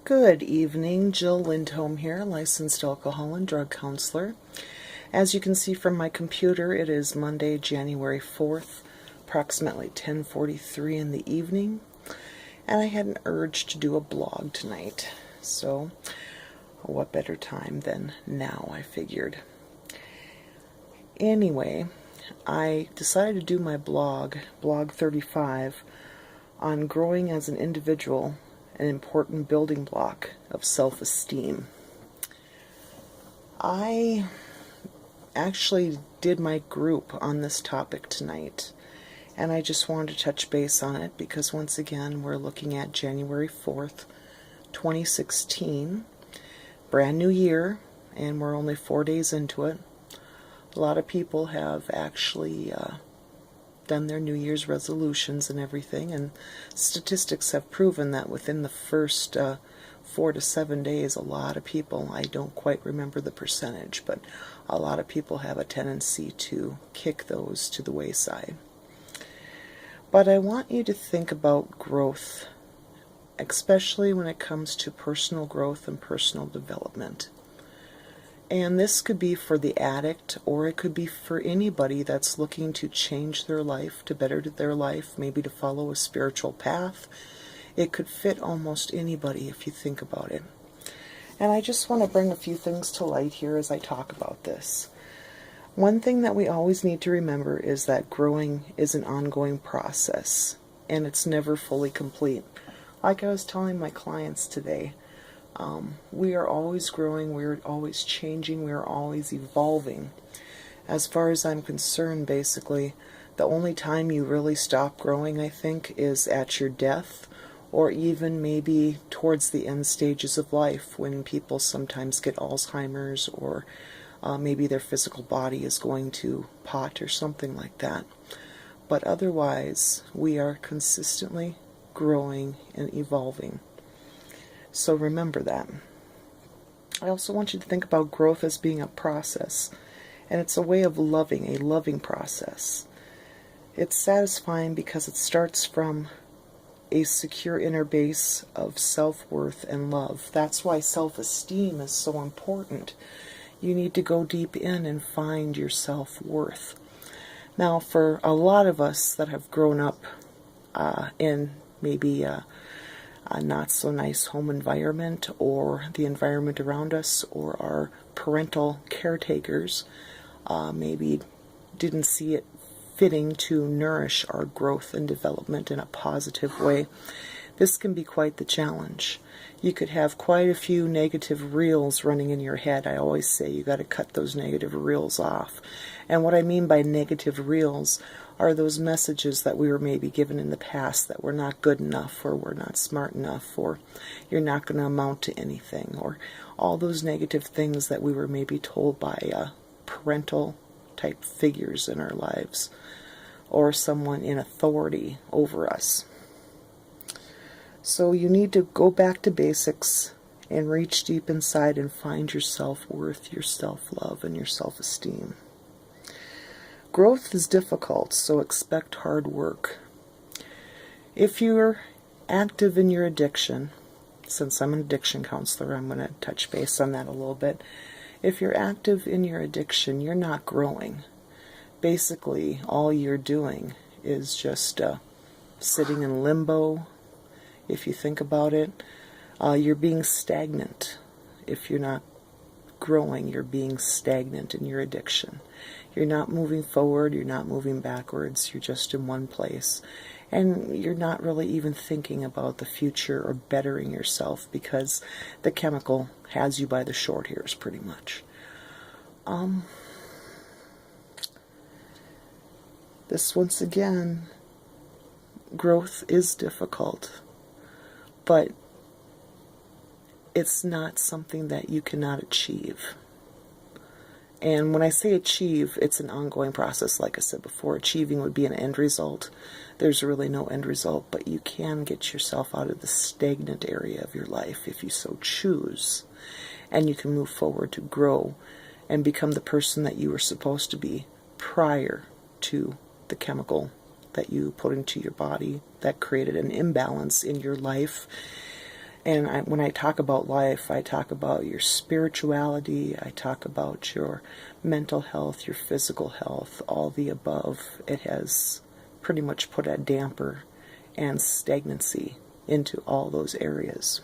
Good evening, Jill Lindholm here, licensed alcohol and drug counselor. As you can see from my computer, it is Monday, January 4th, approximately 10:43 in the evening, and I had an urge to do a blog tonight. So, what better time than now, I figured. Anyway, I decided to do my blog 35, on growing as an individual, an important building block of self-esteem. I actually did my group on this topic tonight, and I just wanted to touch base on it because once again we're looking at January 4th, 2016, brand new year, and we're only 4 days into it. A lot of people have actually done their New Year's resolutions and everything, and statistics have proven that within the first 4 to 7 days, a lot of people, I don't quite remember the percentage, but a lot of people have a tendency to kick those to the wayside. But I want you to think about growth, especially when it comes to personal growth and personal development. And this could be for the addict, or it could be for anybody that's looking to change their life, to better their life, maybe to follow a spiritual path. It could fit almost anybody if you think about it. And I just want to bring a few things to light here as I talk about this. One thing that we always need to remember is that growing is an ongoing process, and it's never fully complete. Like I was telling my clients today, we are always growing, we are always changing, we are always evolving. As far as I'm concerned, basically, the only time you really stop growing, I think, is at your death, or even maybe towards the end stages of life when people sometimes get Alzheimer's, or maybe their physical body is going to pot or something like that. But otherwise, we are consistently growing and evolving. So remember that. I also want you to think about growth as being a process, and it's a way of loving, a loving process. It's satisfying because it starts from a secure inner base of self-worth and love. That's why self-esteem is so important. You need to go deep in and find your self-worth. Now, for a lot of us that have grown up in maybe a not so nice home environment, or the environment around us, or our parental caretakers maybe didn't see it fitting to nourish our growth and development in a positive way, this can be quite the challenge. You could have quite a few negative reels running in your head. I always say you got to cut those negative reels off. And what I mean by negative reels are those messages that we were maybe given in the past that we're not good enough, or we're not smart enough, or you're not going to amount to anything, or all those negative things that we were maybe told by parental type figures in our lives, or someone in authority over us. So you need to go back to basics and reach deep inside and find your self-worth, your self-love, and your self-esteem. Growth is difficult, so expect hard work. If you're active in your addiction, since I'm an addiction counselor, I'm going to touch base on that a little bit. If you're active in your addiction, you're not growing. Basically, all you're doing is just sitting in limbo. If you think about it, you're being stagnant. If you're not growing, you're being stagnant in your addiction. You're not moving forward, you're not moving backwards, you're just in one place. And you're not really even thinking about the future or bettering yourself, because the chemical has you by the short hairs pretty much. This, once again, growth is difficult, but it's not something that you cannot achieve. And when I say achieve, it's an ongoing process. Like I said before, achieving would be an end result. There's really no end result, but you can get yourself out of the stagnant area of your life if you so choose. And you can move forward to grow and become the person that you were supposed to be prior to the chemical that you put into your body that created an imbalance in your life And when I talk about life, I talk about your spirituality, I talk about your mental health, your physical health, all the above. It has pretty much put a damper and stagnancy into all those areas.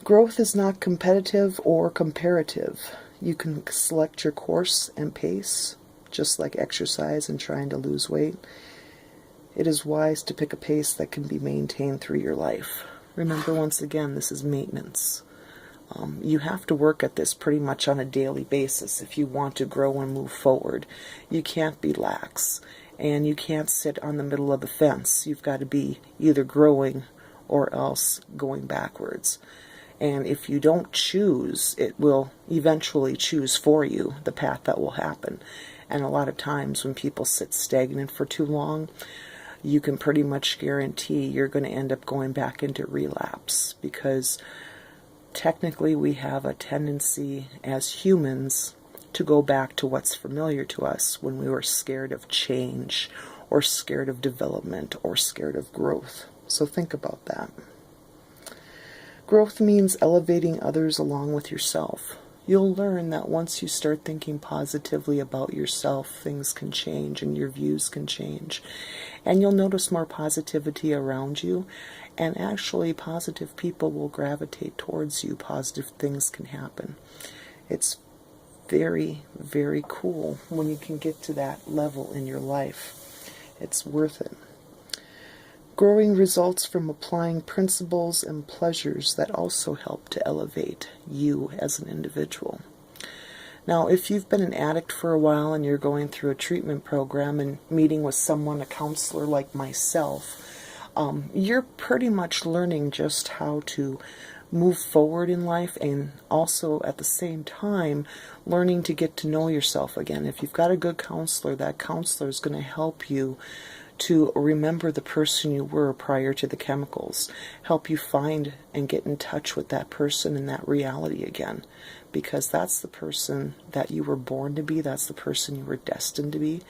Growth is not competitive or comparative. You can select your course and pace, just like exercise and trying to lose weight. It is wise to pick a pace that can be maintained through your life. Remember, once again, this is maintenance. You have to work at this pretty much on a daily basis if you want to grow and move forward. You can't be lax, and you can't sit on the middle of the fence. You've got to be either growing or else going backwards. And if you don't choose, it will eventually choose for you the path that will happen. And a lot of times when people sit stagnant for too long, you can pretty much guarantee you're going to end up going back into relapse, because technically we have a tendency as humans to go back to what's familiar to us when we were scared of change or scared of development or scared of growth. So think about that. Growth means elevating others along with yourself. You'll learn that once you start thinking positively about yourself, things can change and your views can change. And you'll notice more positivity around you, and actually positive people will gravitate towards you. Positive things can happen. It's very, very cool when you can get to that level in your life. It's worth it. Growing results from applying principles and pleasures that also help to elevate you as an individual. Now, if you've been an addict for a while and you're going through a treatment program and meeting with someone, a counselor like myself, you're pretty much learning just how to move forward in life, and also at the same time learning to get to know yourself again. If you've got a good counselor, that counselor is going to help you to remember the person you were prior to the chemicals, help you find and get in touch with that person and that reality again, because that's the person that you were born to be, that's the person you were destined to be.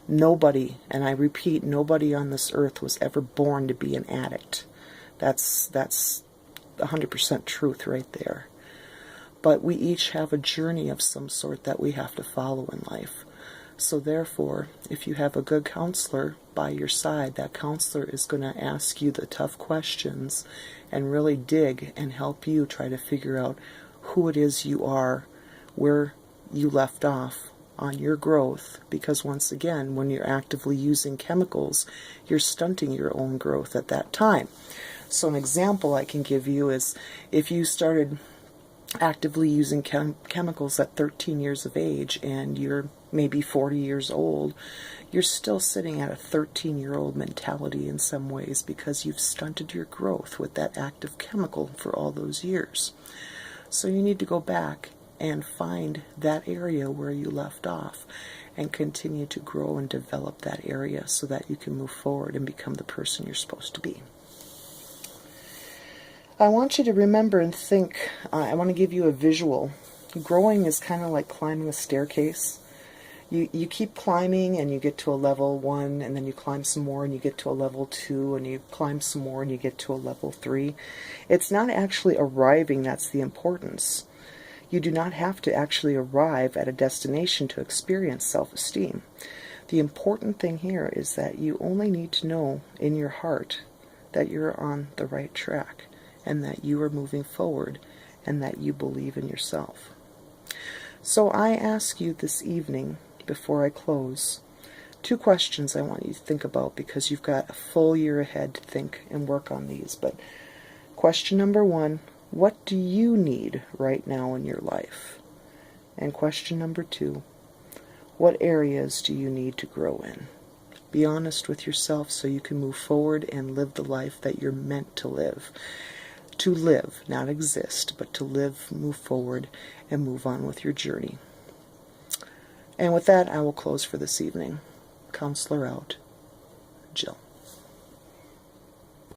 Nobody, and I repeat, nobody on this earth was ever born to be an addict. That's 100% truth right there. But we each have a journey of some sort that we have to follow in life. So therefore, if you have a good counselor by your side, that counselor is going to ask you the tough questions and really dig and help you try to figure out who it is you are, where you left off on your growth. Because once again, when you're actively using chemicals, you're stunting your own growth at that time. So an example I can give you is if you started actively using chemicals at 13 years of age and you're maybe 40 years old, you're still sitting at a 13-year-old mentality in some ways, because you've stunted your growth with that active chemical for all those years. So you need to go back and find that area where you left off and continue to grow and develop that area so that you can move forward and become the person you're supposed to be. I want you to remember and think, I want to give you a visual. Growing is kind of like climbing a staircase. You keep climbing and you get to a level 1, and then you climb some more and you get to a level 2, and you climb some more and you get to a level 3. It's not actually arriving that's the importance. You do not have to actually arrive at a destination to experience self-esteem. The important thing here is that you only need to know in your heart that you're on the right track, and that you are moving forward, and that you believe in yourself. So I ask you this evening, before I close, 2 questions I want you to think about, because you've got a full year ahead to think and work on these. But question number 1, what do you need right now in your life? And question number 2, what areas do you need to grow in? Be honest with yourself so you can move forward and live the life that you're meant to live. To live, not exist, but to live, move forward, and move on with your journey. And with that, I will close for this evening. Counselor out. Jill.